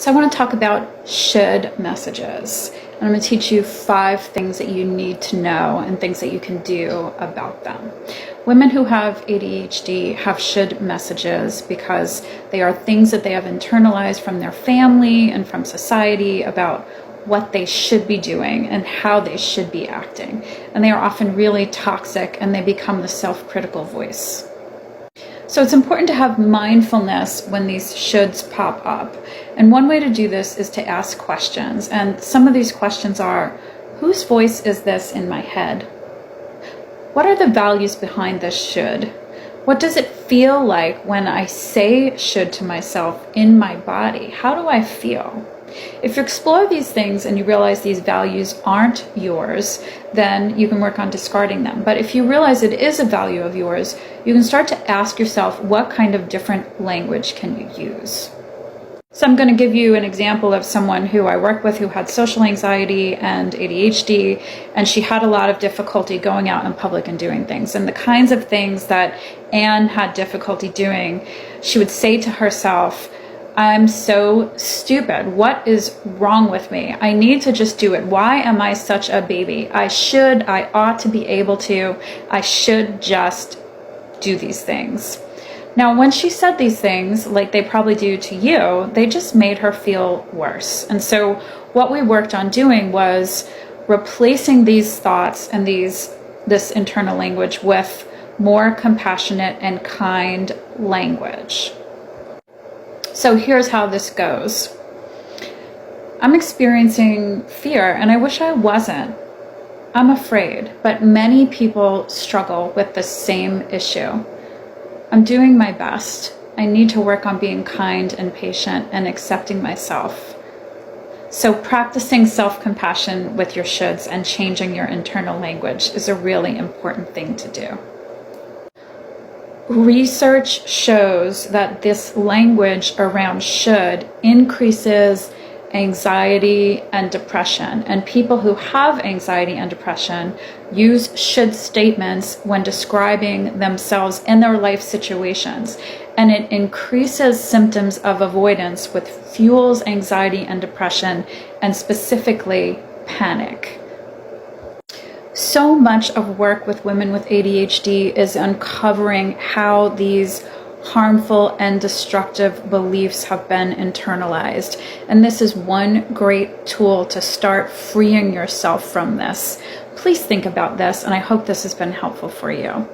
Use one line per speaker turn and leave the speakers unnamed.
So I want to talk about should messages. And I'm going to teach you 5 things that you need to know and things that you can do about them. Women who have ADHD have should messages because they are things that they have internalized from their family and from society about what they should be doing and how they should be acting. And they are often really toxic and they become the self-critical voice. So it's important to have mindfulness when these shoulds pop up. And one way to do this is to ask questions. And some of these questions are, whose voice is this in my head? What are the values behind this should? What does it feel like when I say should to myself in my body? How do I feel? If you explore these things and you realize these values aren't yours, then you can work on discarding them. But if you realize it is a value of yours, you can start to ask yourself, what kind of different language can you use? So I'm going to give you an example of someone who I work with who had social anxiety and ADHD, and she had a lot of difficulty going out in public and doing things. And the kinds of things that Anne had difficulty doing, she would say to herself, I'm so stupid. What is wrong with me? I need to just do it. Why am I such a baby? I ought to be able to. I should just do these things. Now, when she said these things, like they probably do to you, they just made her feel worse. And so what we worked on doing was replacing these thoughts and this internal language with more compassionate and kind language. So here's how this goes. I'm experiencing fear and I wish I wasn't. I'm afraid, but many people struggle with the same issue. I'm doing my best. I need to work on being kind and patient and accepting myself. So practicing self-compassion with your shoulds and changing your internal language is a really important thing to do. Research shows that this language around should increases anxiety and depression. And people who have anxiety and depression use should statements when describing themselves in their life situations. And it increases symptoms of avoidance, which fuels anxiety and depression, and specifically panic. So much of work with women with ADHD is uncovering how these harmful and destructive beliefs have been internalized. And this is one great tool to start freeing yourself from this. Please think about this, and I hope this has been helpful for you.